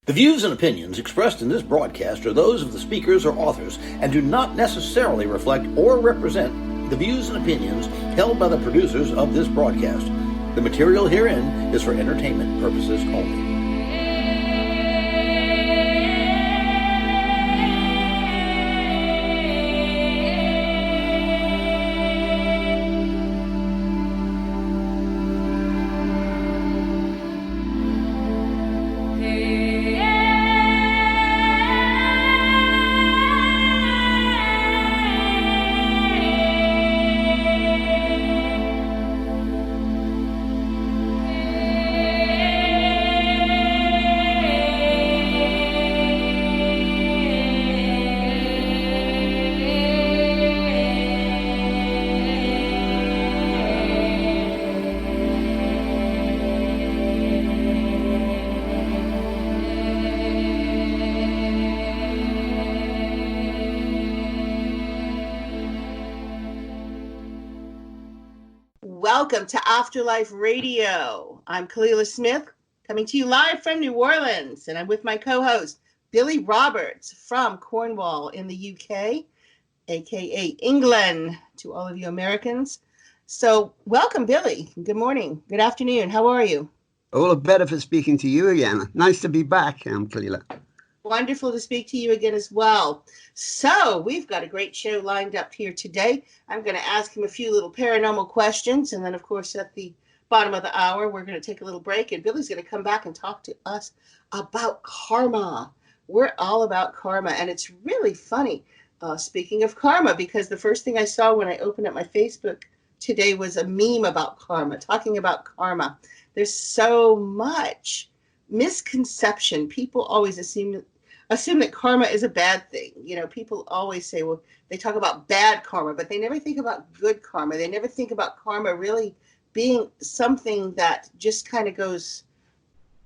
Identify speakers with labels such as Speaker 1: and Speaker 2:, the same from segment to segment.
Speaker 1: The views and opinions expressed in this broadcast are those of the speakers or authors and do not necessarily reflect or represent the views and opinions held by the producers of this broadcast. The material herein is for entertainment purposes only.
Speaker 2: Welcome to Afterlife Radio. I'm Kalila Smith, coming to you live from New Orleans, and I'm with my co-host, Billy Roberts from Cornwall in the UK, aka England, to all of you Americans. So welcome, Billy. Good morning. Good afternoon. How are you?
Speaker 3: All the better for speaking to you again. Nice to be back, Kalila.
Speaker 2: Wonderful to speak to you again as well. So we've got a great show lined up here today. I'm going to ask him a few little paranormal questions. And then, of course, at the bottom of the hour, we're going to take a little break. And Billy's going to come back and talk to us about karma. We're all about karma. And it's really funny, speaking of karma, because the first thing I saw when I opened up my Facebook today was a meme about karma, talking about karma. There's so much misconception. People always assume that karma is a bad thing. You know, people always say, well, they talk about bad karma, but they never think about good karma. They never think about karma really being something that just kind of goes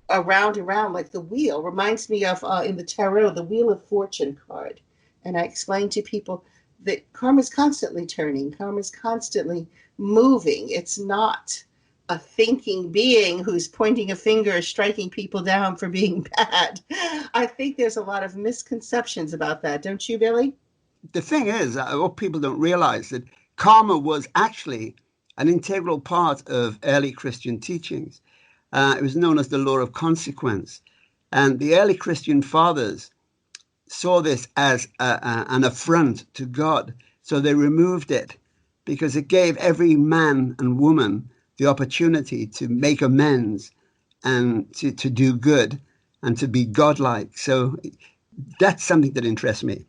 Speaker 2: around and around like the wheel. Reminds me of in the tarot, the Wheel of Fortune card. And I explain to people that karma is constantly turning. Karma is constantly moving. It's not a thinking being who's pointing a finger, striking people down for being bad. I think there's a lot of misconceptions about that. Don't you, Billy?
Speaker 3: The thing is, what people don't realize that karma was actually an integral part of early Christian teachings. It was known as the law of consequence. And the early Christian fathers saw this as an affront to God. So they removed it because it gave every man and woman the opportunity to make amends and to do good and to be godlike. So that's something that interests me.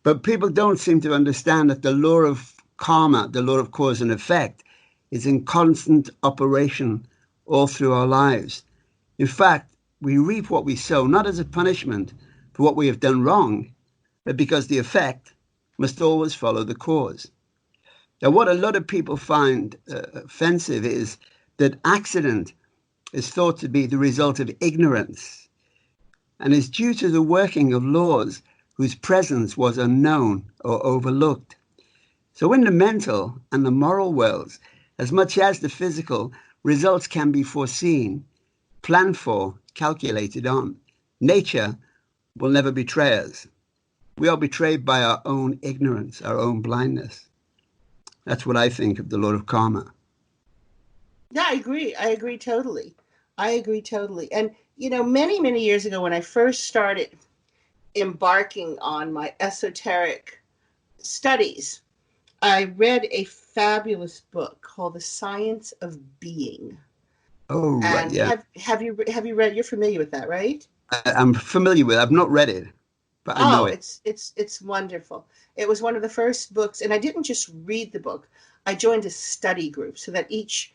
Speaker 3: But people don't seem to understand that the law of karma, the law of cause and effect, is in constant operation all through our lives. In fact, we reap what we sow, not as a punishment for what we have done wrong, but because the effect must always follow the cause. Now, what a lot of people find offensive is that accident is thought to be the result of ignorance and is due to the working of laws whose presence was unknown or overlooked. So in the mental and the moral worlds, as much as the physical, results can be foreseen, planned for, calculated on. Nature will never betray us. We are betrayed by our own ignorance, our own blindness. That's what I think of the law of karma.
Speaker 2: Yeah, I agree. I agree totally. And, you know, many, many years ago when I first started embarking on my esoteric studies, I read a fabulous book called The Science of Being.
Speaker 3: Oh, right,
Speaker 2: and
Speaker 3: yeah.
Speaker 2: Have you read? You're familiar with that, right?
Speaker 3: I'm familiar with it. I've not read it, but I know it.
Speaker 2: It's wonderful. It was one of the first books, and I didn't just read the book. I joined a study group so that each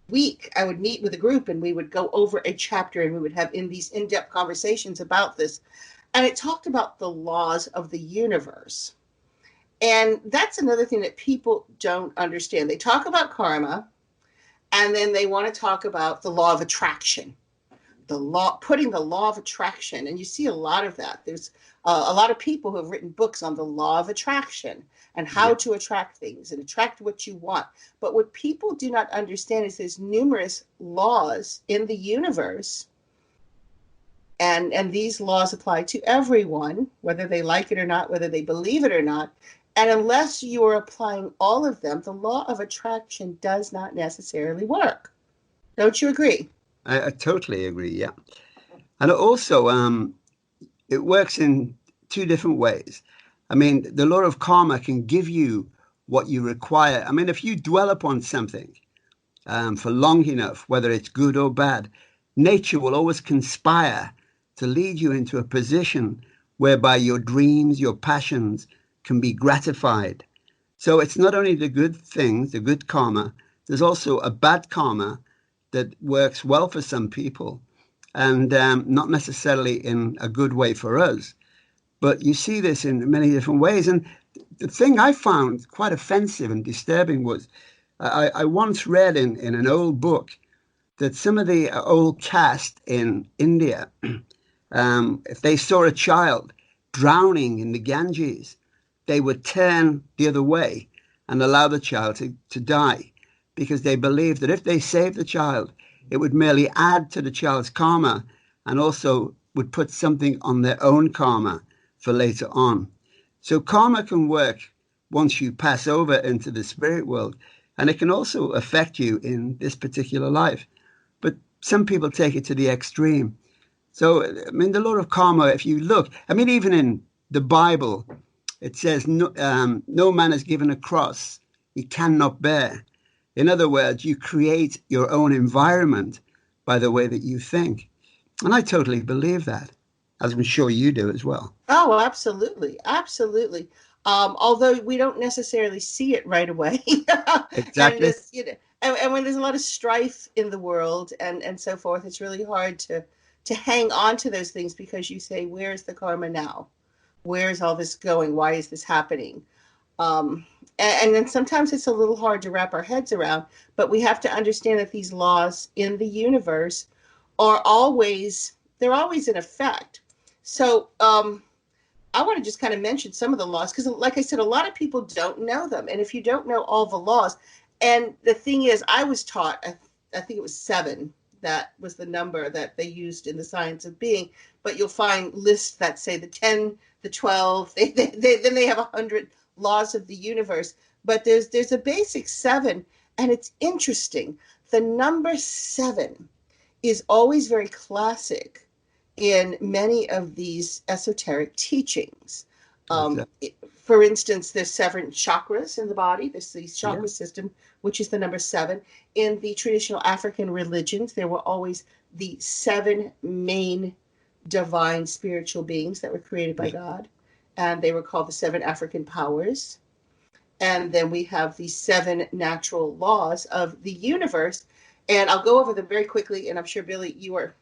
Speaker 2: week I would meet with a group and we would go over a chapter and we would have these in-depth conversations about this. And it talked about the laws of the universe. And that's another thing that people don't understand. They talk about karma, and then they want to talk about the law of attraction. Putting the law of attraction, and you see a lot of that. There's a lot of people who have written books on the law of attraction and how to attract things and attract what you want. But what people do not understand is there's numerous laws in the universe And these laws apply to everyone, whether they like it or not, whether they believe it or not. And unless you are applying all of them, the law of attraction does not necessarily work. Don't you agree?
Speaker 3: I totally agree. Yeah. And also, it works in two different ways. I mean, the law of karma can give you what you require. I mean, if you dwell upon something for long enough, whether it's good or bad, nature will always conspire to lead you into a position whereby your dreams, your passions can be gratified. So it's not only the good things, the good karma, there's also a bad karma that works well for some people and not necessarily in a good way for us. But you see this in many different ways. And the thing I found quite offensive and disturbing was I once read in an old book that some of the old caste in India, if they saw a child drowning in the Ganges, they would turn the other way and allow the child to die because they believed that if they saved the child, it would merely add to the child's karma and also would put something on their own karma for later on. So karma can work once you pass over into the spirit world, and it can also affect you in this particular life. But some people take it to the extreme. So, I mean, the law of karma, if you look, I mean, even in the Bible, it says, no man is given a cross he cannot bear. In other words, you create your own environment by the way that you think. And I totally believe that, as I'm sure you do as well.
Speaker 2: Oh, absolutely. Absolutely. Although we don't necessarily see it right away. And
Speaker 3: Exactly.
Speaker 2: this, and when there's a lot of strife in the world and so forth, it's really hard to hang on to those things because you say, where's the karma now? Where's all this going? Why is this happening? And then sometimes it's a little hard to wrap our heads around, but we have to understand that these laws in the universe are they're always in effect. So, I want to just kind of mention some of the laws because, like I said, a lot of people don't know them. And if you don't know all the laws, and the thing is, I was taught, I think it was seven, that was the number that they used in the science of being. But you'll find lists that say the 10, the 12, then they have 100 laws of the universe. But there's a basic seven, and it's interesting. The number seven is always very classic in many of these esoteric teachings.
Speaker 3: Exactly.
Speaker 2: For instance, there's seven chakras in the body. There's the
Speaker 3: Yeah.
Speaker 2: chakra system, which is the number seven. In the traditional African religions, there were always the seven main divine spiritual beings that were created by
Speaker 3: Yeah.
Speaker 2: God, and they were called the seven African powers. And then we have the seven natural laws of the universe. And I'll go over them very quickly. And I'm sure, Billy, you are,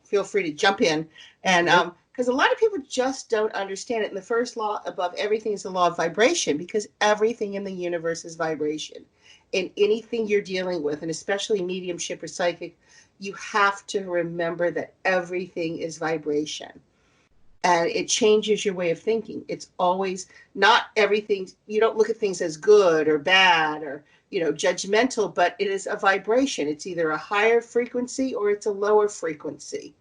Speaker 2: feel free to jump in. And
Speaker 3: Yeah.
Speaker 2: because a lot of people just don't understand it. And the first law above everything is the law of vibration, because everything in the universe is vibration. And anything you're dealing with, and especially mediumship or psychic, you have to remember that everything is vibration, and it changes your way of thinking. It's always not everything. You don't look at things as good or bad or, judgmental, but it is a vibration. It's either a higher frequency or it's a lower frequency.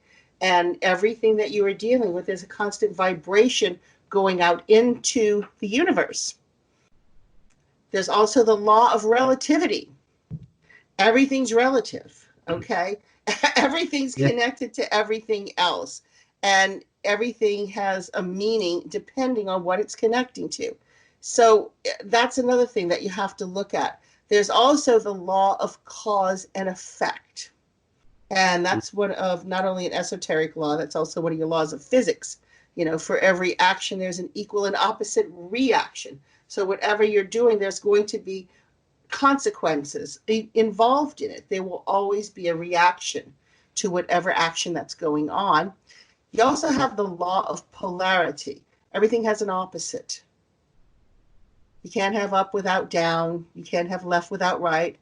Speaker 2: And everything that you are dealing with is a constant vibration going out into the universe. There's also the law of relativity. Everything's relative, okay? Everything's
Speaker 3: Yeah.
Speaker 2: connected to everything else. And everything has a meaning depending on what it's connecting to. So that's another thing that you have to look at. There's also the law of cause and effect. And that's one of not only an esoteric law, that's also one of your laws of physics. For every action, there's an equal and opposite reaction. So whatever you're doing, there's going to be consequences involved in it. There will always be a reaction to whatever action that's going on. You also have the law of polarity. Everything has an opposite. You can't have up without down. You can't have left without right.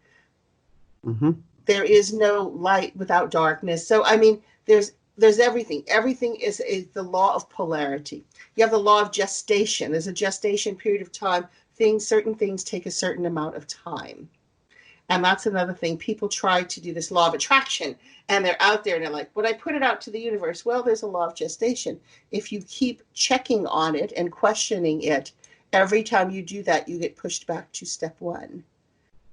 Speaker 3: Mm-hmm.
Speaker 2: There is no light without darkness. So, I mean, there's everything. Everything is the law of polarity. You have the law of gestation. There's a gestation period of time. Certain things take a certain amount of time. And that's another thing. People try to do this law of attraction, and they're out there and they're like, but I put it out to the universe. Well, there's a law of gestation. If you keep checking on it and questioning it, every time you do that, you get pushed back to step one.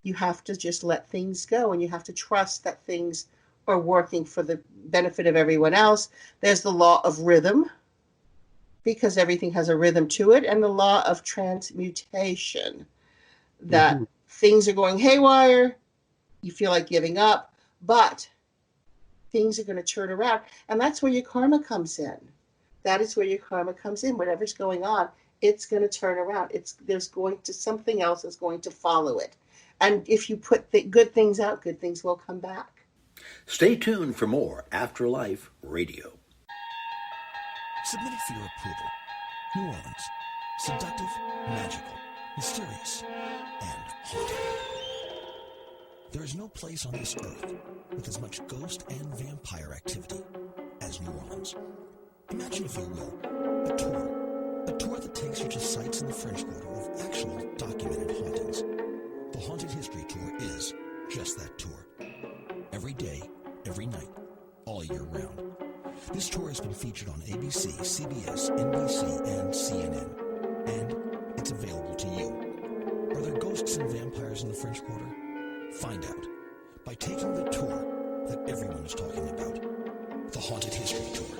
Speaker 2: You have to just let things go, and you have to trust that things are working for the benefit of everyone else. There's the law of rhythm, because everything has a rhythm to it, and the law of transmutation, that things are going haywire, you feel like giving up, but things are going to turn around. And that's where your karma comes in. That is where your karma comes in. Whatever's going on, it's going to turn around. Something else is going to follow it. And if you put good things out, good things will come back.
Speaker 1: Stay tuned for more Afterlife Radio.
Speaker 4: Submitted for your approval. New Orleans. Seductive, magical, mysterious, and haunted. There is no place on this earth with as much ghost and vampire activity as New Orleans. Imagine, if you will, a tour that takes you to sites in the French Quarter with actual documented hauntings. The Haunted History Tour is just that tour. Every day, every night, all year round. This tour has been featured on ABC, CBS, NBC, and CNN, and it's available to you. Are there ghosts and vampires in the French Quarter? Find out by taking the tour that everyone is talking about, the Haunted History Tour.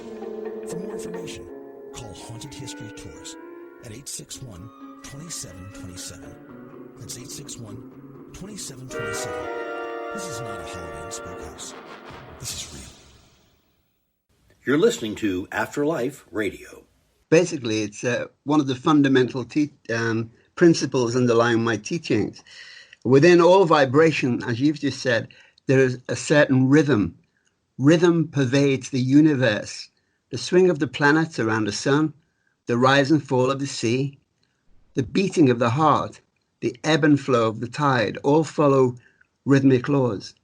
Speaker 4: For more information, call Haunted History Tours at 861-2727. That's 861-2727. This is not a Halloween spookhouse. This is real.
Speaker 1: You're listening to Afterlife Radio.
Speaker 3: Basically, it's one of the fundamental principles underlying my teachings. Within all vibration, as you've just said, there is a certain rhythm. Rhythm pervades the universe. The swing of the planets around the sun, the rise and fall of the sea, the beating of the heart, the ebb and flow of the tide, all follow rhythmic laws.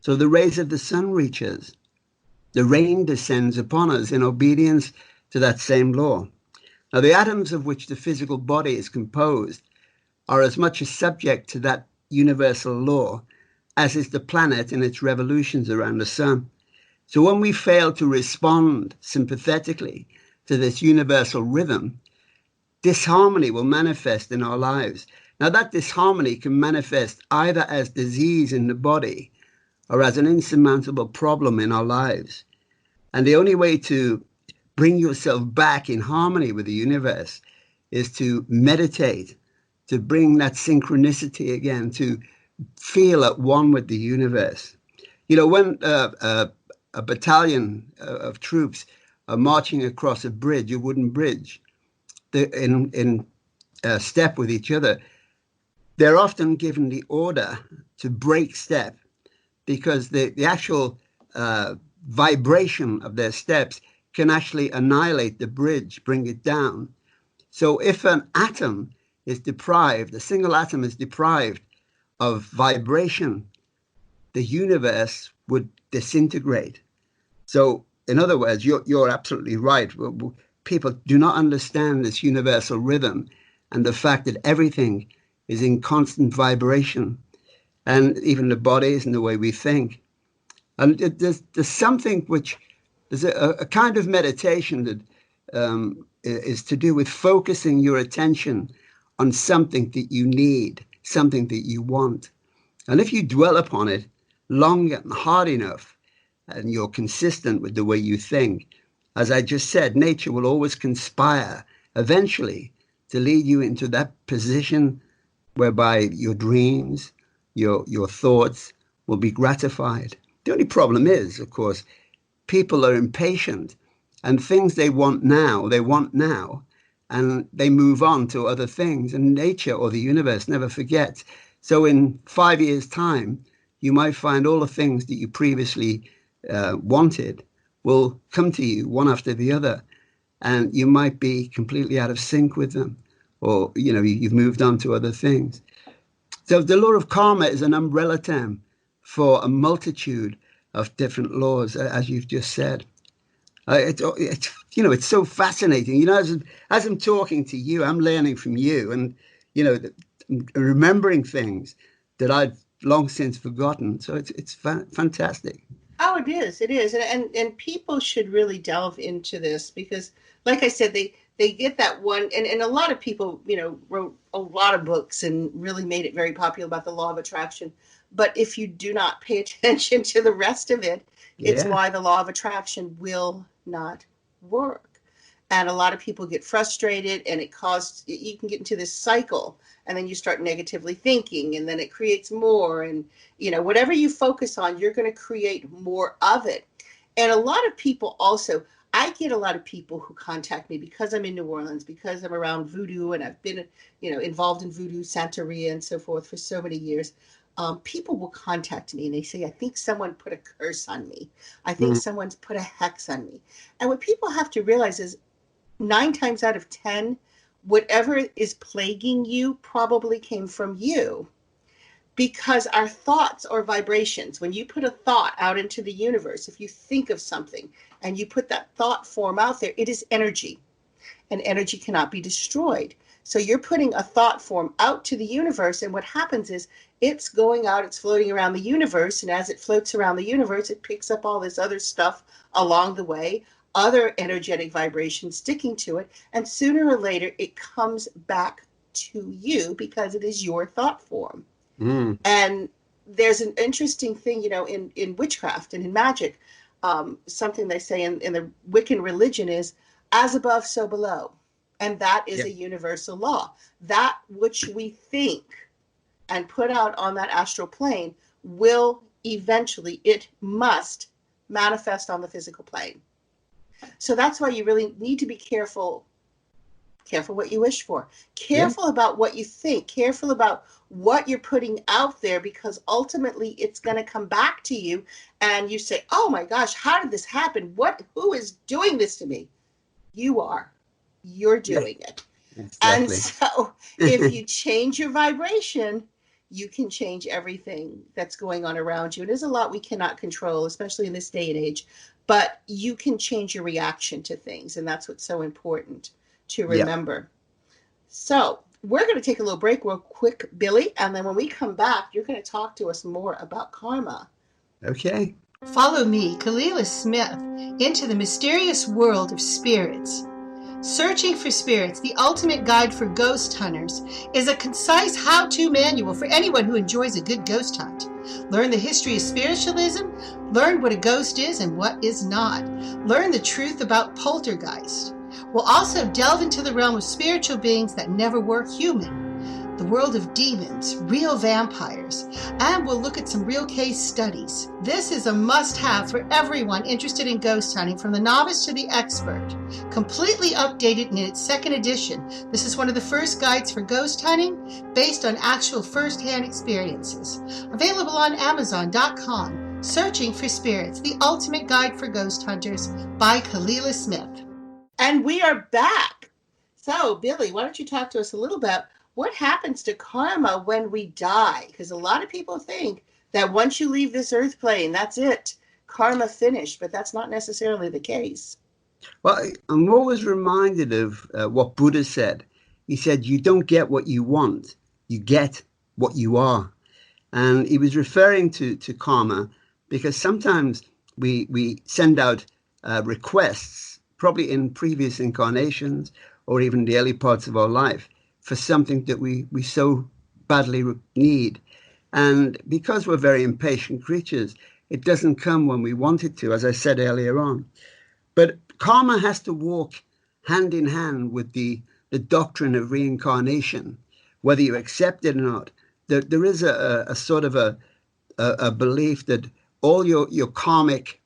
Speaker 3: So the rays of the sun reach us. The rain descends upon us in obedience to that same law. Now, the atoms of which the physical body is composed are as much as subject to that universal law as is the planet in its revolutions around the sun. So when we fail to respond sympathetically to this universal rhythm, disharmony will manifest in our lives. Now, that disharmony can manifest either as disease in the body or as an insurmountable problem in our lives. And the only way to bring yourself back in harmony with the universe is to meditate, to bring that synchronicity again, to feel at one with the universe. You know, when a battalion of troops are marching across a bridge, a wooden bridge, in step with each other, they're often given the order to break step, because the actual vibration of their steps can actually annihilate the bridge, bring it down. So if an atom is deprived, a single atom is deprived of vibration, the universe would disintegrate. So in other words, you're absolutely right. People do not understand this universal rhythm and the fact that everything is in constant vibration, and even the bodies and the way we think. And there's something which, there's a kind of meditation that is to do with focusing your attention on something that you need, something that you want. And if you dwell upon it long and hard enough, and you're consistent with the way you think, as I just said, nature will always conspire eventually to lead you into that position whereby your dreams, your thoughts will be gratified. The only problem is, of course, people are impatient, and things they want now, and they move on to other things. And nature or the universe never forgets. So in 5 years' time, you might find all the things that you previously wanted will come to you one after the other, and you might be completely out of sync with them, or you've moved on to other things. So the law of karma is an umbrella term for a multitude of different laws, as you've just said. It's so fascinating. As I'm talking to you, I'm learning from you, and remembering things that I've long since forgotten. So it's fantastic.
Speaker 2: Oh, it is. It is. And people should really delve into this because, like I said, they get that one. And a lot of people, wrote a lot of books and really made it very popular about the law of attraction. But if you do not pay attention to the rest of it, it's
Speaker 3: Yeah.
Speaker 2: why the law of attraction will not work. And a lot of people get frustrated and you can get into this cycle and then you start negatively thinking and then it creates more. And whatever you focus on, you're going to create more of it. And a lot of people also, I get a lot of people who contact me because I'm in New Orleans, because I'm around voodoo and I've been, involved in voodoo, Santeria and so forth for so many years. People will contact me and they say, I think someone put a curse on me. I think someone's put a hex on me. And what people have to realize is 9 times out of 10, whatever is plaguing you probably came from you. Because our thoughts or vibrations, when you put a thought out into the universe, if you think of something and you put that thought form out there, it is energy. And energy cannot be destroyed. So you're putting a thought form out to the universe, and what happens is it's going out, it's floating around the universe, and as it floats around the universe, it picks up all this other stuff along the way, other energetic vibrations sticking to it, and sooner or later it comes back to you because it is your thought form. And there's an interesting thing, in witchcraft and in magic, something they say in the Wiccan religion is as above, so below. And that is a universal law. That which we think and put out on that astral plane will eventually, it must manifest on the physical plane. So that's why you really need to be careful what you wish for, careful about what you think, careful about what you're putting out there, because ultimately it's going to come back to you and you say, oh my gosh, how did this happen? Who is doing this to me? You're doing it.
Speaker 3: Exactly.
Speaker 2: And so if you change your vibration, you can change everything that's going on around you. And there's a lot we cannot control, especially in this day and age, but you can change your reaction to things. And that's what's so important to remember. So we're going to take a little break real quick, Billy. And then when we come back, you're going to talk to us more about karma.
Speaker 3: Okay.
Speaker 2: Follow me, Kalila Smith, into the mysterious world of spirits. Searching for Spirits, the ultimate guide for ghost hunters, is a concise how-to manual for anyone who enjoys a good ghost hunt. Learn the history of spiritualism, learn what a ghost is and what is not. Learn the truth about poltergeist. We'll also delve into the realm of spiritual beings that never were human, the world of demons, real vampires, and we'll look at some real case studies. This is a must-have for everyone interested in ghost hunting, from the novice to the expert. Completely updated in its 2nd edition, this is one of the first guides for ghost hunting based on actual first-hand experiences. Available on Amazon.com. Searching for Spirits, the ultimate guide for ghost hunters by Kalila Smith. And we are back. So, Billy, why don't you talk to us a little about what happens to karma when we die? Because a lot of people think that once you leave this earth plane, that's it. Karma finished, but that's not necessarily the case.
Speaker 3: Well, I'm always reminded of what Buddha said. He said, you don't get what you want, you get what you are. And he was referring to karma because sometimes we send out requests, probably in previous incarnations or even the early parts of our life, for something that we so badly need. And because we're very impatient creatures, it doesn't come when we want it to, as I said earlier on. But karma has to walk hand in hand with the doctrine of reincarnation, whether you accept it or not. There is a sort of a belief that all your karmic,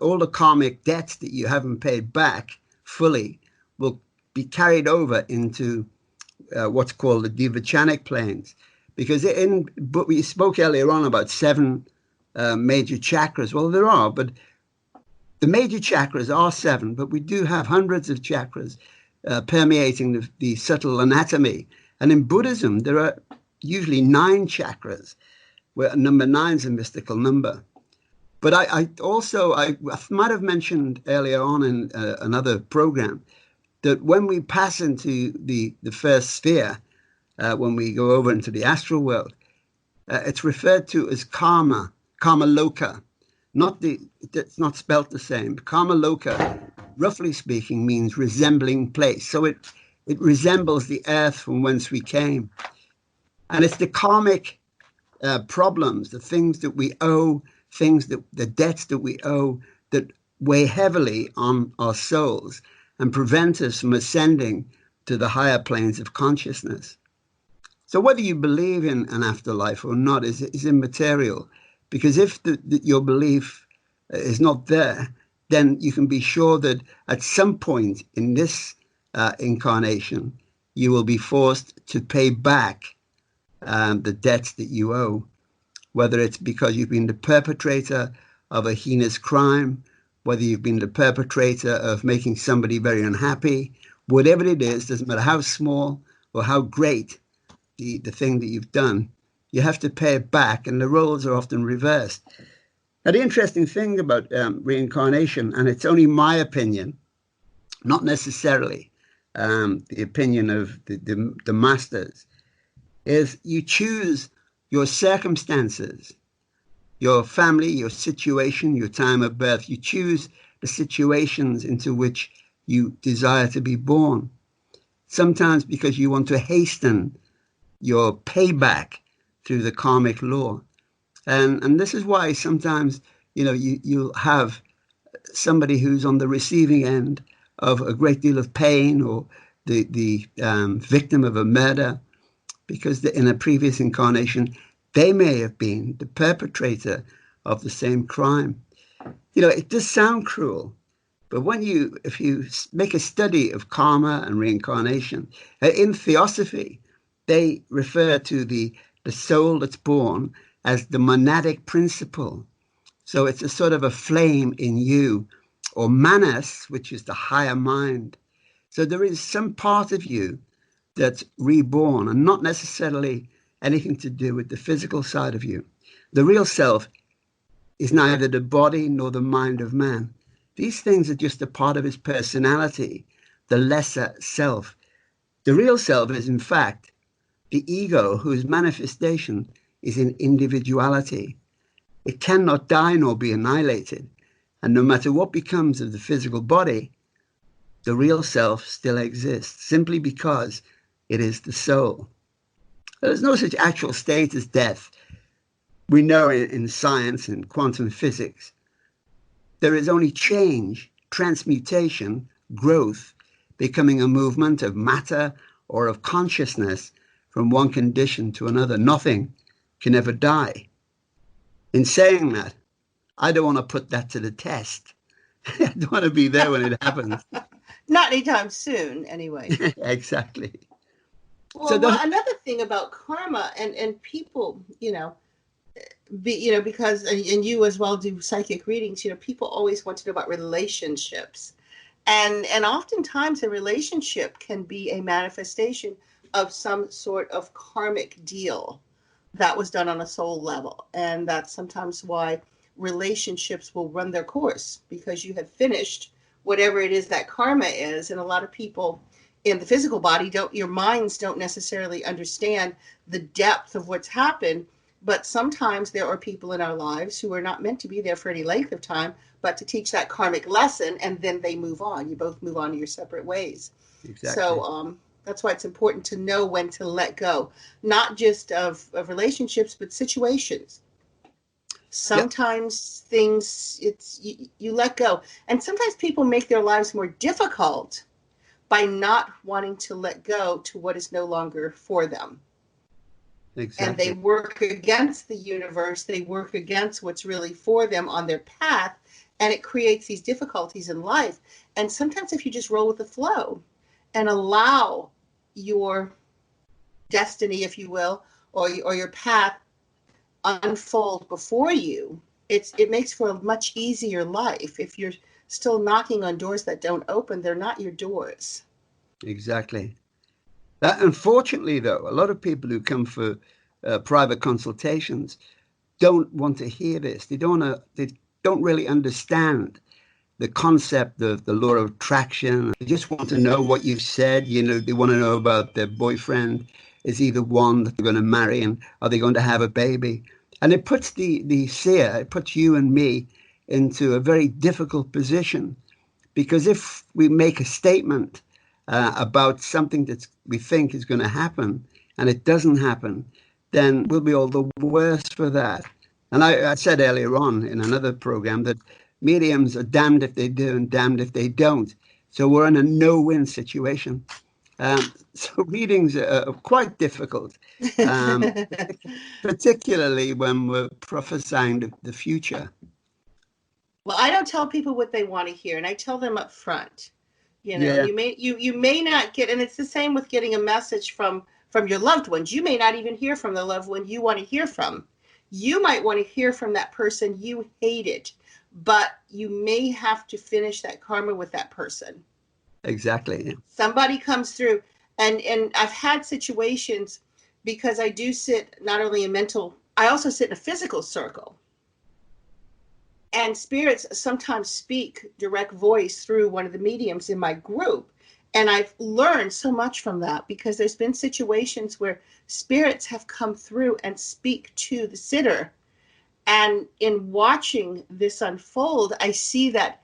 Speaker 3: all the karmic debts that you haven't paid back fully will be carried over into what's called the Devachanic planes. Because we spoke earlier on about 7 major chakras. Well, there are, but the major chakras are 7, but we do have hundreds of chakras permeating the subtle anatomy. And in Buddhism, there are usually 9 chakras, where number 9 is a mystical number. But I might have mentioned earlier on in another program that when we pass into the first sphere, when we go over into the astral world, It's referred to as karma, karma loka. It's not spelt the same. Karma loka, roughly speaking, means resembling place. So it resembles the earth from whence we came. And it's the karmic problems, the things that we owe, the debts that we owe that weigh heavily on our souls and prevent us from ascending to the higher planes of consciousness. So whether you believe in an afterlife or not is immaterial, because if your belief is not there, then you can be sure that at some point in this incarnation, you will be forced to pay back the debts that you owe, whether it's because you've been the perpetrator of a heinous crime, whether you've been the perpetrator of making somebody very unhappy, whatever it is, doesn't matter how small or how great the thing that you've done, you have to pay it back, and the roles are often reversed. Now, the interesting thing about reincarnation, and it's only my opinion, not necessarily the opinion of the masters, is you choose your circumstances, your family, your situation, your time of birth. You choose the situations into which you desire to be born. Sometimes because you want to hasten your payback through the karmic law. And this is why sometimes, you'll have somebody who's on the receiving end of a great deal of pain, or the victim of a murder, because in a previous incarnation, they may have been the perpetrator of the same crime. It does sound cruel, but if you make a study of karma and reincarnation, in theosophy, they refer to the soul that's born as the monadic principle. So it's a sort of a flame in you, or manas, which is the higher mind. So there is some part of you that's reborn, and not necessarily anything to do with the physical side of you. The real self is neither the body nor the mind of man. These things are just a part of his personality, the lesser self. The real self is, in fact, the ego, whose manifestation is in individuality. It cannot die nor be annihilated. And no matter what becomes of the physical body, the real self still exists, simply because it is the soul. There's no such actual state as death. We know in science and quantum physics, there is only change, transmutation, growth, becoming a movement of matter or of consciousness from one condition to another. Nothing can ever die. In saying that, I don't want to put that to the test. I don't want to be there when it happens.
Speaker 2: Not anytime soon, anyway.
Speaker 3: Exactly.
Speaker 2: Well, another thing about karma and people, because and you as well do psychic readings. People always want to know about relationships, and oftentimes a relationship can be a manifestation of some sort of karmic deal that was done on a soul level, and that's sometimes why relationships will run their course, because you have finished whatever it is that karma is. And a lot of people in the physical body your minds don't necessarily understand the depth of what's happened, but sometimes there are people in our lives who are not meant to be there for any length of time, but to teach that karmic lesson, and then they move on. You both move on to your separate ways.
Speaker 3: Exactly.
Speaker 2: So that's why it's important to know when to let go, not just of relationships, but situations. Sometimes things, you let go. And sometimes people make their lives more difficult by not wanting to let go to what is no longer for them.
Speaker 3: Exactly.
Speaker 2: And they work against the universe. They work against what's really for them on their path. And it creates these difficulties in life. And sometimes if you just roll with the flow and allow your destiny, if you will, or your path unfold before you, it makes for a much easier life. If you're still knocking on doors that don't open, they're not your doors.
Speaker 3: Exactly. Unfortunately, though, a lot of people who come for private consultations don't want to hear this. They don't really understand the concept of the law of attraction. They just want to know what you've said. They want to know about their boyfriend is he the one that they're going to marry, and are they going to have a baby? And it puts the seer, it puts you and me into a very difficult position, because if we make a statement about something that we think is going to happen and it doesn't happen, then we'll be all the worse for that. And I said earlier on in another program that mediums are damned if they do and damned if they don't. So we're in a no-win situation. So readings are quite difficult, particularly when we're prophesying the future.
Speaker 2: Well, I don't tell people what they want to hear, and I tell them up front.
Speaker 3: Yeah.
Speaker 2: You may not get, and it's the same with getting a message from your loved ones. You may not even hear from the loved one you want to hear from. You might want to hear from that person you hated, but you may have to finish that karma with that person.
Speaker 3: Exactly. Yeah.
Speaker 2: Somebody comes through, and I've had situations, because I do sit not only in mental, I also sit in a physical circle. And spirits sometimes speak direct voice through one of the mediums in my group. And I've learned so much from that, because there's been situations where spirits have come through and speak to the sitter. And in watching this unfold, I see that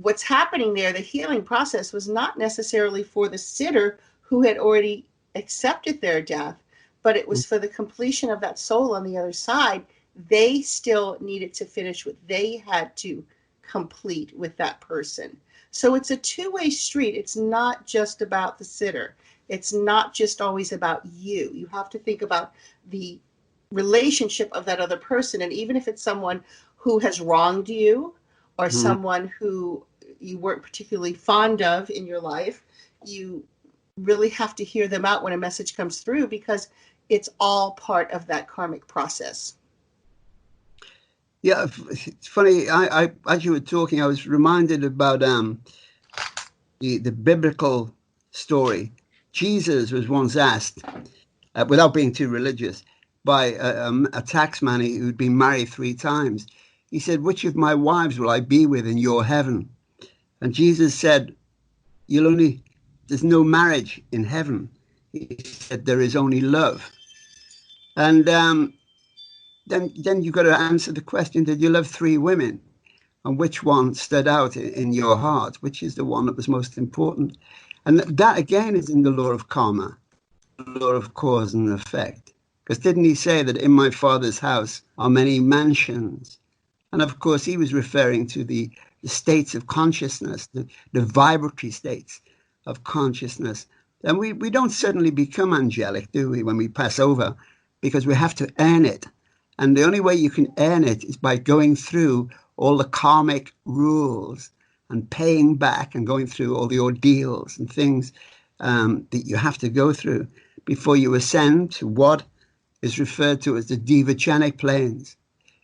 Speaker 2: what's happening there, the healing process, was not necessarily for the sitter who had already accepted their death, but it was for the completion of that soul on the other side. They still needed to finish what they had to complete with that person. So it's a two-way street. It's not just about the sitter. It's not just always about you. You have to think about the relationship of that other person. And even if it's someone who has wronged you, or someone who you weren't particularly fond of in your life, you really have to hear them out when a message comes through, because it's all part of that karmic process.
Speaker 3: Yeah, it's funny. I as you were talking, I was reminded about the biblical story. Jesus was once asked, without being too religious, by a taxman who'd been married 3 times. He said, "Which of my wives will I be with in your heaven?" And Jesus said, "There's no marriage in heaven." He said, "There is only love." And then you've got to answer the question: did you love 3 women? And which one stood out in your heart? Which is the one that was most important? And that again is in the law of karma, the law of cause and effect. Because didn't he say that in my Father's house are many mansions? And of course, he was referring to the states of consciousness, the vibratory states of consciousness. And we don't suddenly become angelic, do we, when we pass over? Because we have to earn it. And the only way you can earn it is by going through all the karmic rules and paying back and going through all the ordeals and things that you have to go through before you ascend to what is referred to as the Devachanic planes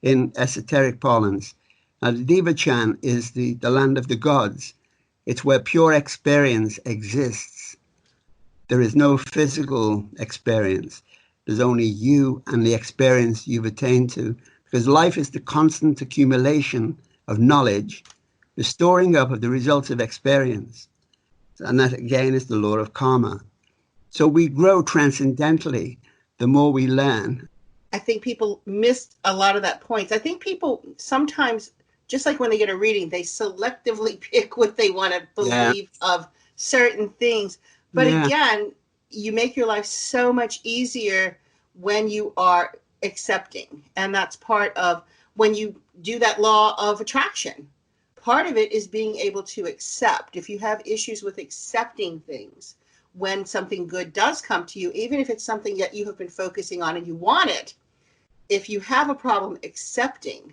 Speaker 3: in esoteric parlance. Now, the Devachan is the land of the gods. It's where pure experience exists. There is no physical experience. There's only you and the experience you've attained to, because life is the constant accumulation of knowledge, the storing up of the results of experience. And that, again, is the law of karma. So we grow transcendentally the more we learn.
Speaker 2: I think people missed a lot of that point. I think people sometimes, just like when they get a reading, they selectively pick what they want to believe of certain things. But again, you make your life so much easier when you are accepting. And that's part of when you do that law of attraction. Part of it is being able to accept. If you have issues with accepting things, when something good does come to you, even if it's something that you have been focusing on and you want it, if you have a problem accepting,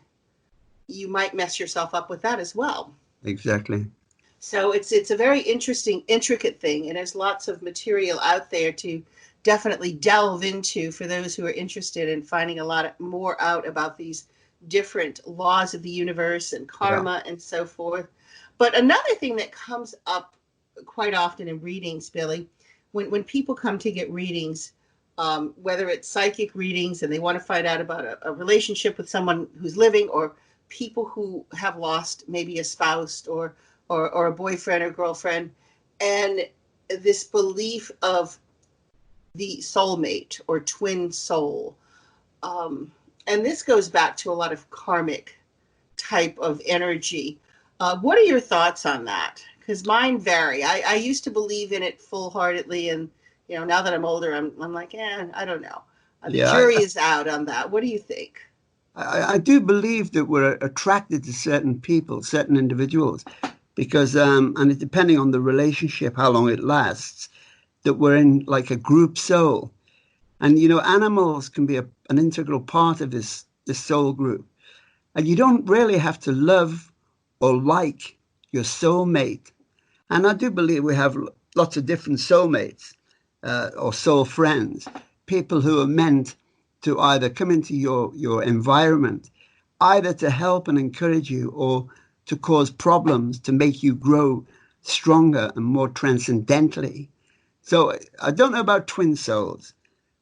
Speaker 2: you might mess yourself up with that as well.
Speaker 3: Exactly.
Speaker 2: So it's a very interesting, intricate thing, and there's lots of material out there to definitely delve into for those who are interested in finding a lot more out about these different laws of the universe and karma and so forth. But another thing that comes up quite often in readings, Billy, when people come to get readings, whether it's psychic readings and they want to find out about a relationship with someone who's living, or people who have lost maybe a spouse or a boyfriend or girlfriend, and this belief of the soulmate or twin soul. And this goes back to a lot of karmic type of energy. What are your thoughts on that? Because mine vary. I used to believe in it full heartedly, and now that I'm older, I'm like, I don't know. The
Speaker 3: Yeah,
Speaker 2: jury is out on that. What do you think?
Speaker 3: I do believe that we're attracted to certain people, certain individuals, because and it, depending on the relationship, how long it lasts, that we're in like a group soul. And animals can be an integral part of this soul group. And you don't really have to love or like your soulmate. And I do believe we have lots of different soulmates or soul friends, people who are meant to either come into your environment, either to help and encourage you or to cause problems to make you grow stronger and more transcendently. So I don't know about twin souls.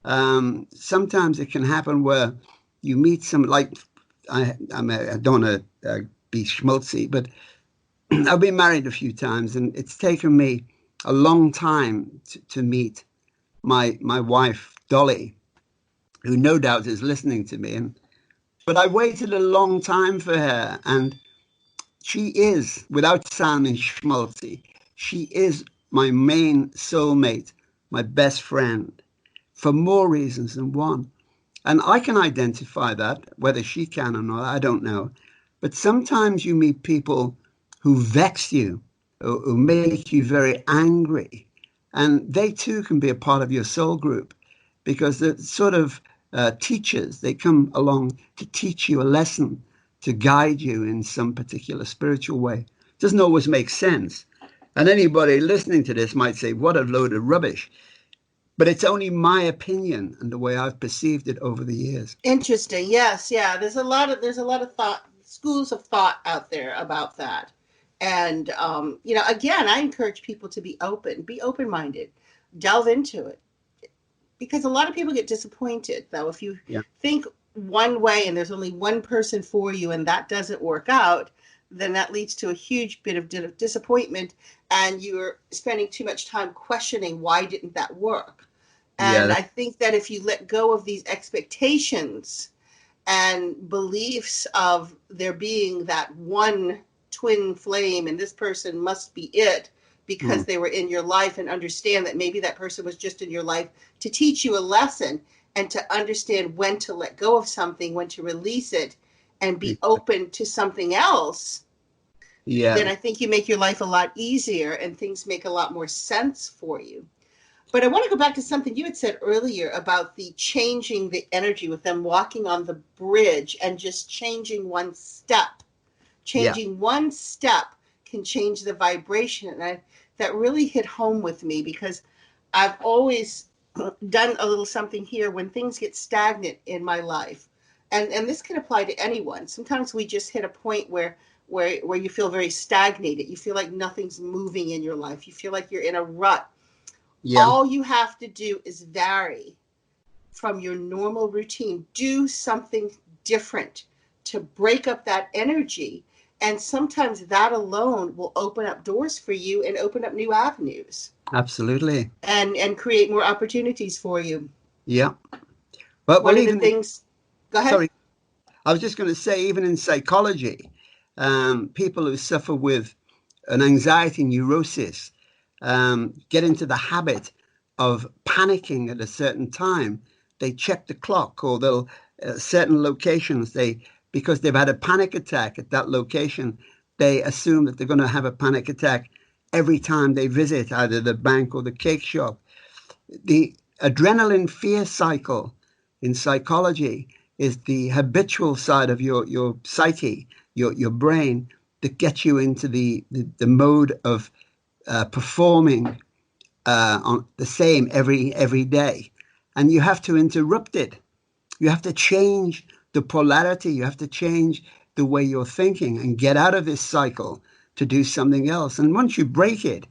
Speaker 3: Sometimes it can happen where you meet some, like, I don't want to be schmaltzy, but I've been married a few times, and it's taken me a long time to meet my wife, Dolly, who no doubt is listening to me. But I waited a long time for her, and she is, without sounding schmaltzy, she is my main soulmate, my best friend, for more reasons than one. And I can identify that, whether she can or not, I don't know. But sometimes you meet people who vex you, who make you very angry. And they too can be a part of your soul group, because they're sort of teachers. They come along to teach you a lesson, to guide you in some particular spiritual way. It doesn't always make sense. And anybody listening to this might say, what a load of rubbish. But it's only my opinion and the way I've perceived it over the years.
Speaker 2: Interesting. Yes, yeah. There's a lot of thought, schools of thought out there about that. And again, I encourage people to be open-minded, delve into it, because a lot of people get disappointed though if you
Speaker 3: Yeah.
Speaker 2: think one way and there's only one person for you and that doesn't work out, then that leads to a huge bit of disappointment, and you're spending too much time questioning why didn't that work. And
Speaker 3: Yeah.
Speaker 2: I think that if you let go of these expectations and beliefs of there being that one twin flame and this person must be it because
Speaker 3: Mm,
Speaker 2: they were in your life, and understand that maybe that person was just in your life to teach you a lesson and to understand when to let go of something, when to release it and be open to something else, then
Speaker 3: yeah.
Speaker 2: I think you make your life a lot easier and things make a lot more sense for you. But I want to go back to something you had said earlier about the changing the energy with them walking on the bridge and just changing one step.
Speaker 3: Yeah.
Speaker 2: Changing one step can change the vibration. And that really hit home with me, because I've always done a little something here when things get stagnant in my life. And this can apply to anyone. Sometimes we just hit a point where you feel very stagnated. You feel like nothing's moving in your life. You feel like you're in a rut.
Speaker 3: Yeah.
Speaker 2: All you have to do is vary from your normal routine. Do something different to break up that energy. And sometimes that alone will open up doors for you and open up new avenues
Speaker 3: Absolutely.
Speaker 2: and create more opportunities for you.
Speaker 3: Yeah. Well,
Speaker 2: One of the
Speaker 3: even,
Speaker 2: things, go ahead.
Speaker 3: sorry, I was just going to say, even in psychology, people who suffer with an anxiety neurosis get into the habit of panicking at a certain time. They check the clock, or they'll certain locations, because they've had a panic attack at that location, they assume that they're going to have a panic attack every time they visit either the bank or the cake shop. The adrenaline fear cycle in psychology is the habitual side of your psyche, your brain, that gets you into the mode of performing on the same every day. And you have to interrupt it. You have to change the polarity. You have to change the way you're thinking and get out of this cycle to do something else. And once you break it,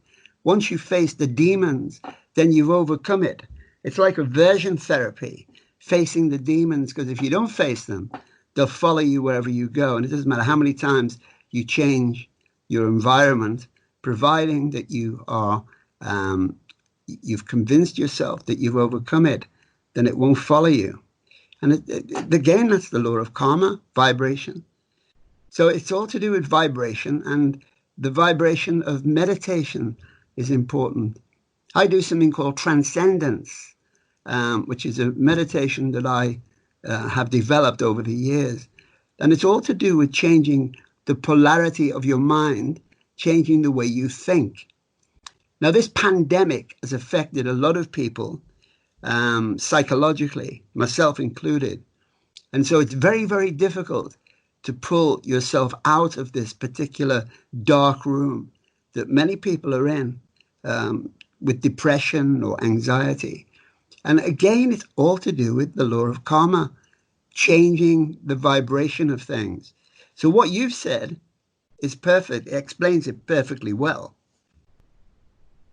Speaker 3: once you face the demons, then you've overcome it. It's like aversion therapy, facing the demons, because if you don't face them, they'll follow you wherever you go. And it doesn't matter how many times you change your environment, providing that you are you've convinced yourself that you've overcome it, then it won't follow you. And again, that's the law of karma, vibration. So it's all to do with vibration, and the vibration of meditation is important. I do something called transcendence, which is a meditation that I have developed over the years. And it's all to do with changing the polarity of your mind, changing the way you think. Now, this pandemic has affected a lot of people psychologically, myself included. And so it's very, very difficult to pull yourself out of this particular dark room that many people are in with depression or anxiety. And again, it's all to do with the law of karma, changing the vibration of things. So what you've said is perfect. It explains it perfectly well.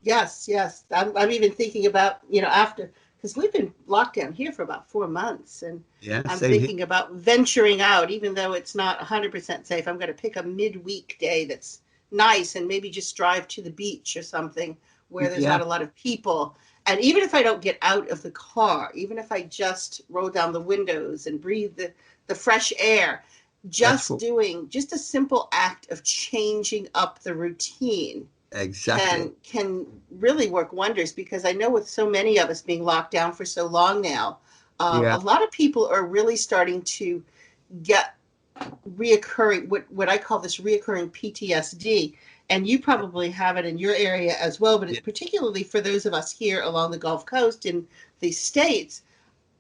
Speaker 2: Yes, yes. I'm even thinking about, after, because we've been locked down here for about 4 months, and
Speaker 3: Yeah,
Speaker 2: I'm
Speaker 3: same
Speaker 2: thinking
Speaker 3: here.
Speaker 2: about venturing out, even though it's not 100% safe. I'm going to pick a midweek day that's nice and maybe just drive to the beach or something where there's
Speaker 3: Yeah,
Speaker 2: not a lot of people. And even if I don't get out of the car, even if I just roll down the windows and breathe the fresh air,
Speaker 3: that's
Speaker 2: just
Speaker 3: what
Speaker 2: doing just a simple act of changing up the routine
Speaker 3: exactly.
Speaker 2: can really work wonders, because I know with so many of us being locked down for so long now, a
Speaker 3: Yeah,
Speaker 2: lot of people are really starting to get reoccurring, what I call this reoccurring PTSD. And you probably have it in your area as well, but
Speaker 3: yeah,
Speaker 2: particularly for those of us here along the Gulf Coast in the States,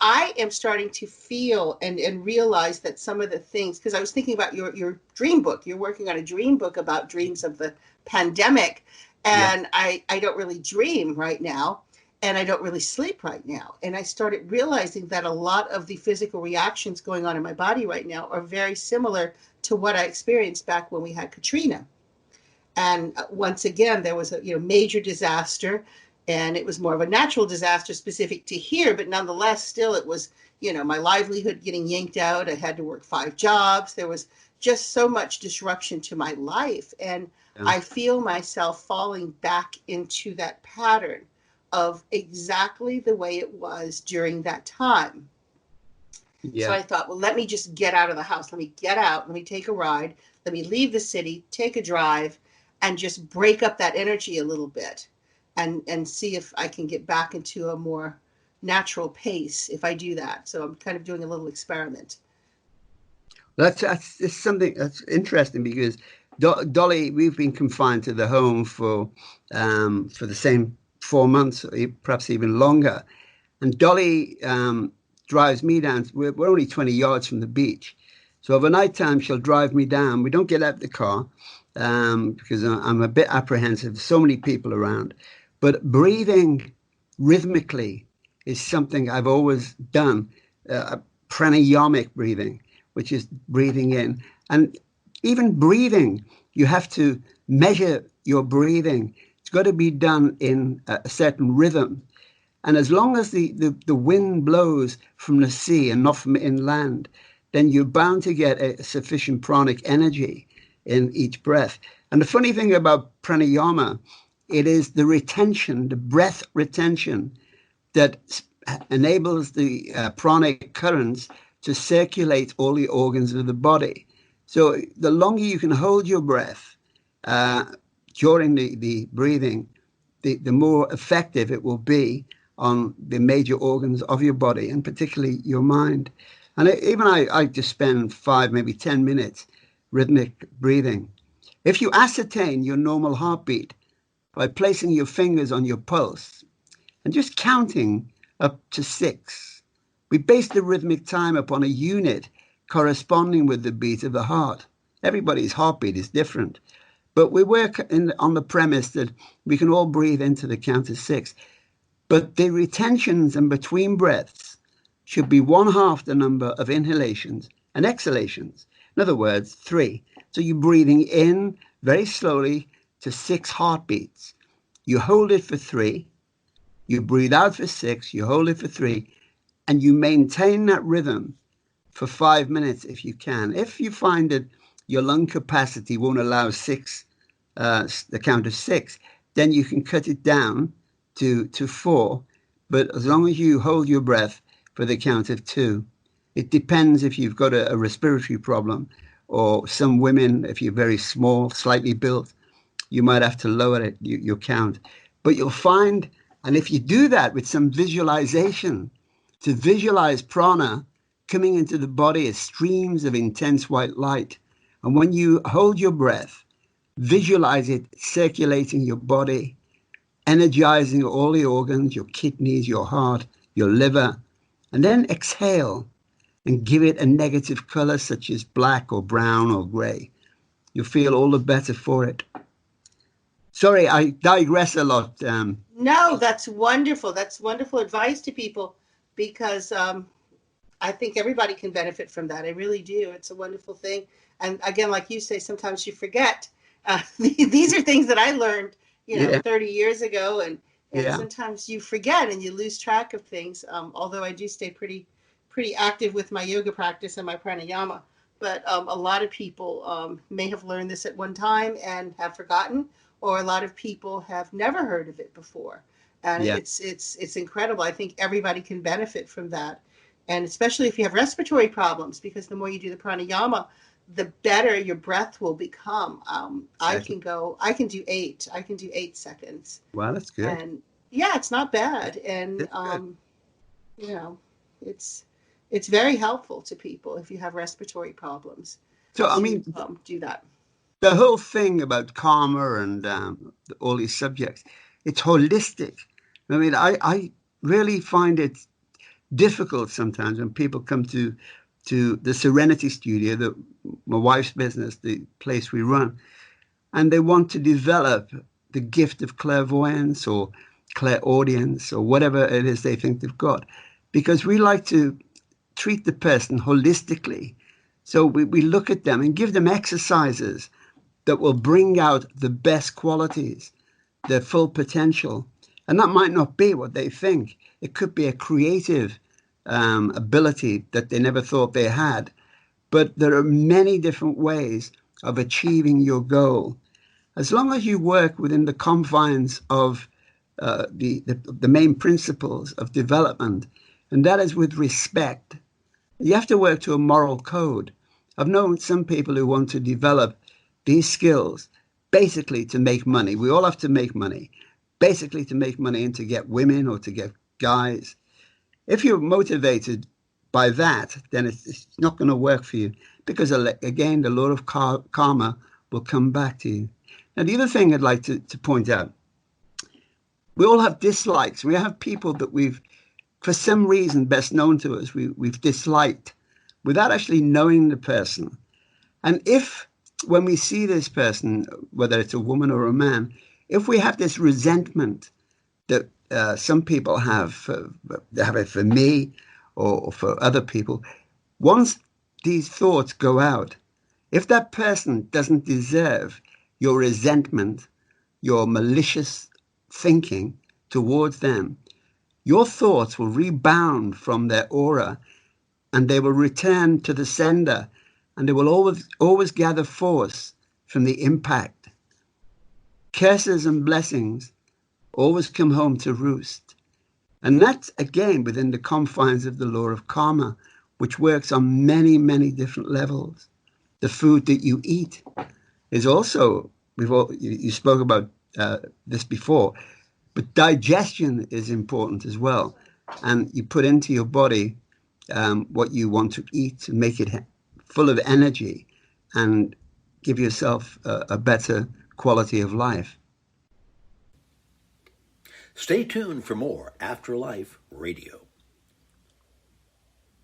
Speaker 2: I am starting to feel and realize that some of the things, because I was thinking about your dream book. You're working on a dream book about dreams of the pandemic.
Speaker 3: yeah.
Speaker 2: And I don't really dream right now. And I don't really sleep right now. And I started realizing that a lot of the physical reactions going on in my body right now are very similar to what I experienced back when we had Katrina. And once again, there was a major disaster, and it was more of a natural disaster specific to here, but nonetheless, still it was my livelihood getting yanked out. I had to work 5 jobs. There was just so much disruption to my life, and
Speaker 3: Yeah.
Speaker 2: I feel myself falling back into that pattern of exactly the way it was during that time. So
Speaker 3: Yeah.
Speaker 2: I thought, well, let me just get out of the house. Let me get out. Let me take a ride. Let me leave the city, take a drive, and just break up that energy a little bit, and see if I can get back into a more natural pace if I do that. So I'm kind of doing a little experiment.
Speaker 3: That's it's something that's interesting because Dolly, we've been confined to the home for the same 4 months, or perhaps even longer. And Dolly drives me down. We're only 20 yards from the beach. So over night time, she'll drive me down. We don't get out of the car because I'm a bit apprehensive. So many people around. But breathing rhythmically is something I've always done. Pranayamic breathing, which is breathing in. And even breathing, you have to measure your breathing. It's got to be done in a certain rhythm. And as long as the wind blows from the sea and not from inland, then you're bound to get a sufficient pranic energy in each breath. And the funny thing about pranayama, it is the retention, the breath retention, that enables the pranic currents to circulate all the organs of the body. So the longer you can hold your breath uh, during the breathing, the more effective it will be on the major organs of your body, and particularly your mind. And I just spend 5, maybe 10 minutes rhythmic breathing. If you ascertain your normal heartbeat by placing your fingers on your pulse and just counting up to 6, we base the rhythmic time upon a unit corresponding with the beat of the heart. Everybody's heartbeat is different, but we work on the premise that we can all breathe into the count of 6. But the retentions and between breaths should be 1/2 the number of inhalations and exhalations. In other words, 3. So you're breathing in very slowly to 6 heartbeats. You hold it for 3. You breathe out for 6. You hold it for 3. And you maintain that rhythm for 5 minutes if you can. If you find that your lung capacity won't allow 6, the count of 6, then you can cut it down to 4, but as long as you hold your breath for the count of 2. It depends if you've got a respiratory problem, or some women, if you're very small, slightly built, you might have to lower it, your count. But you'll find, and if you do that with some visualization, to visualize prana coming into the body as streams of intense white light. And when you hold your breath, visualize it circulating your body, energizing all the organs, your kidneys, your heart, your liver, and then exhale and give it a negative color such as black or brown or gray. You'll feel all the better for it. Sorry, I digress a lot.
Speaker 2: No, that's wonderful. That's wonderful advice to people, because I think everybody can benefit from that. I really do. It's a wonderful thing. And again, like you say, sometimes you forget. These are things that I learned, 30 years ago. And sometimes you forget and you lose track of things. Although I do stay pretty active with my yoga practice and my pranayama. But a lot of people may have learned this at one time and have forgotten, or a lot of people have never heard of it before. And it's incredible. I think everybody can benefit from that. And especially if you have respiratory problems, because the more you do the pranayama, the better your breath will become. I can do 8. I can do 8 seconds.
Speaker 3: Wow, that's good.
Speaker 2: And it's not bad. And, it's very helpful to people if you have respiratory problems.
Speaker 3: So,
Speaker 2: do that.
Speaker 3: The whole thing about karma and all these subjects, it's holistic. I mean, I really find it difficult sometimes when people come to the Serenity Studio, my wife's business, the place we run, and they want to develop the gift of clairvoyance or clairaudience or whatever it is they think they've got, because we like to treat the person holistically. So we look at them and give them exercises that will bring out the best qualities, their full potential. And that might not be what they think. It could be a creative ability that they never thought they had. But there are many different ways of achieving your goal. As long as you work within the confines of the main principles of development, and that is with respect. You have to work to a moral code. I've known some people who want to develop these skills basically to make money. We all have to make money, basically to make money and to get women or to get guys. If you're motivated by that, then it's not going to work for you, because, again, the law of karma will come back to you. Now, the other thing I'd like to point out, we all have dislikes. We have people that we've, for some reason best known to us, we've disliked without actually knowing the person. And if, when we see this person, whether it's a woman or a man, if we have this resentment that some people have, they have it for me or for other people, once these thoughts go out, if that person doesn't deserve your resentment, your malicious thinking towards them, your thoughts will rebound from their aura and they will return to the sender, and they will always gather force from the impact. Curses and blessings always come home to roost. And that's, again, within the confines of the law of karma, which works on many, many different levels. The food that you eat is also, you spoke about this before, but digestion is important as well. And you put into your body what you want to eat and make it full of energy and give yourself a better quality of life.
Speaker 1: Stay tuned for more Afterlife Radio.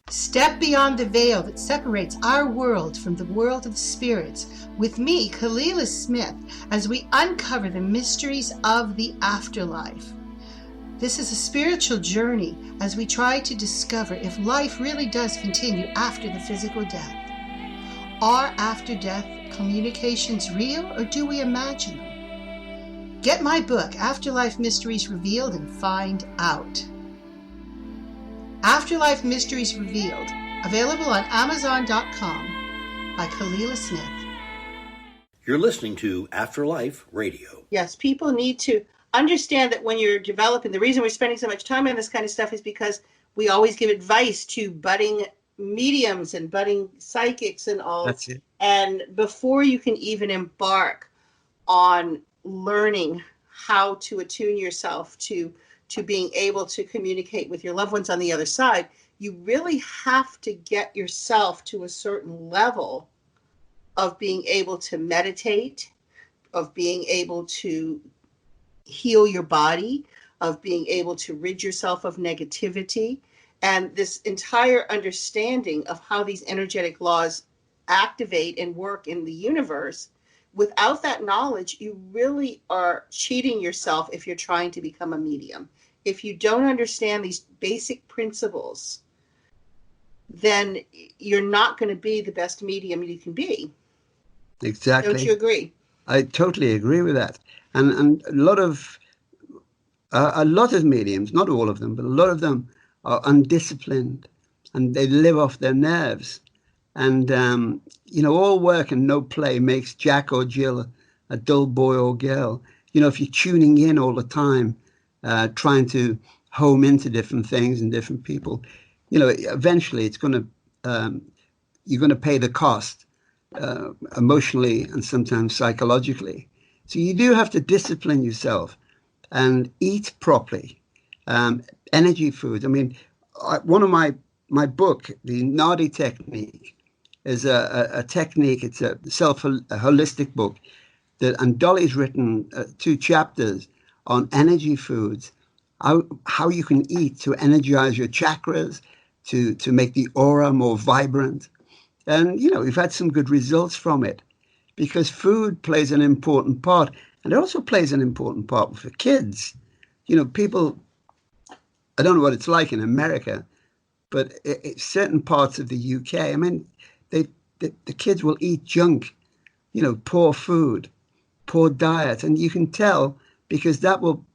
Speaker 2: Step beyond the veil that separates our world from the world of spirits with me, Kalila Smith, as we uncover the mysteries of the afterlife. This is a spiritual journey as we try to discover if life really does continue after the physical death. Are after-death communications real, or do we imagine them? Get my book, Afterlife Mysteries Revealed, and find out. Afterlife Mysteries Revealed, available on Amazon.com by Kalila Smith.
Speaker 1: You're listening to Afterlife Radio.
Speaker 2: Yes, people need to understand that when you're developing, the reason we're spending so much time on this kind of stuff is because we always give advice to budding mediums and budding psychics and all.
Speaker 3: That's it.
Speaker 2: And before you can even embark on learning how to attune yourself to being able to communicate with your loved ones on the other side, you really have to get yourself to a certain level of being able to meditate, of being able to heal your body, of being able to rid yourself of negativity, and this entire understanding of how these energetic laws activate and work in the universe. Without that knowledge, you really are cheating yourself if you're trying to become a medium. If you don't understand these basic principles, then you're not going to be the best medium you can be.
Speaker 3: Exactly.
Speaker 2: Don't you agree?
Speaker 3: I totally agree with that. And a lot of mediums, not all of them, but a lot of them are undisciplined, and they live off their nerves. And, all work and no play makes Jack or Jill a dull boy or girl. If you're tuning in all the time, trying to home into different things and different people, eventually it's going to, you're going to pay the cost emotionally and sometimes psychologically. So you do have to discipline yourself and eat properly. Energy foods. I mean, one of my book, the Nadi technique, is a technique. It's a holistic book and Dolly's written 2 chapters on energy foods, how you can eat to energize your chakras, to make the aura more vibrant. And, we've had some good results from it because food plays an important part. And it also plays an important part for kids. People, I don't know what it's like in America, but certain parts of the UK, I mean, the kids will eat junk, poor food, poor diet. And you can tell because that will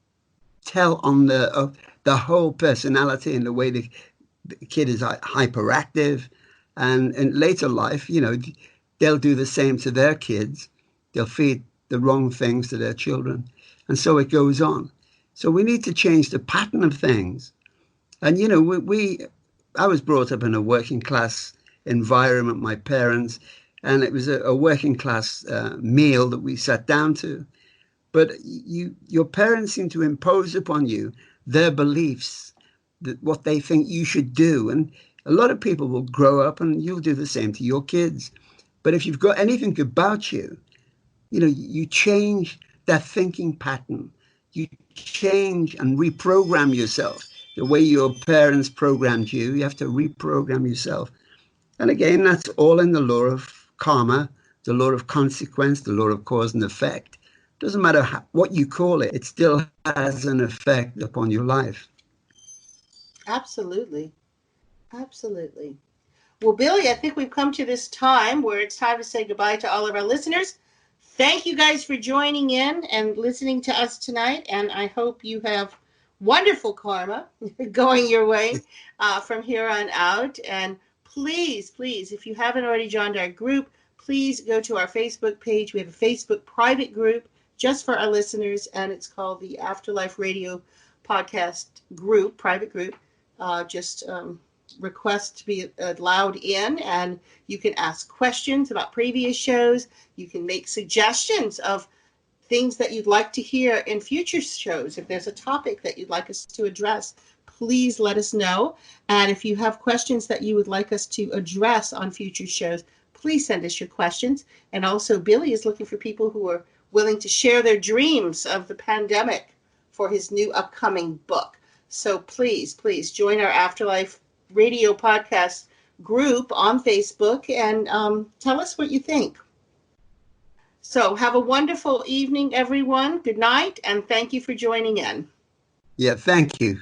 Speaker 3: tell on the whole personality and the way the kid is hyperactive. And in later life, they'll do the same to their kids. They'll feed the wrong things to their children. And so it goes on. So we need to change the pattern of things. And, I was brought up in a working class environment, my parents, and it was a working class meal that we sat down to. But your parents seem to impose upon you their beliefs, that what they think you should do. And a lot of people will grow up and you'll do the same to your kids. But if you've got anything about you, you change that thinking pattern. You change and reprogram yourself. The way your parents programmed you, you have to reprogram yourself. And again, that's all in the law of karma, the law of consequence, the law of cause and effect. Doesn't matter what you call it, it still has an effect upon your life.
Speaker 2: Absolutely. Absolutely. Well, Billy, I think we've come to this time where it's time to say goodbye to all of our listeners. Thank you guys for joining in and listening to us tonight. And I hope you have wonderful karma going your way from here on out. And please, if you haven't already joined our group, please go to our Facebook page. We have a Facebook private group just for our listeners, and it's called the Afterlife Radio Podcast Group, private group. Request to be allowed in, and you can ask questions about previous shows. You can make suggestions of things that you'd like to hear in future shows. If there's a topic that you'd like us to address, please let us know. And if you have questions that you would like us to address on future shows, please send us your questions. And also, Billy is looking for people who are willing to share their dreams of the pandemic for his new upcoming book. So please join our Afterlife Radio Podcast group on Facebook and tell us what you think. So have a wonderful evening, everyone. Good night, and thank you for joining in.
Speaker 3: Yeah, thank you.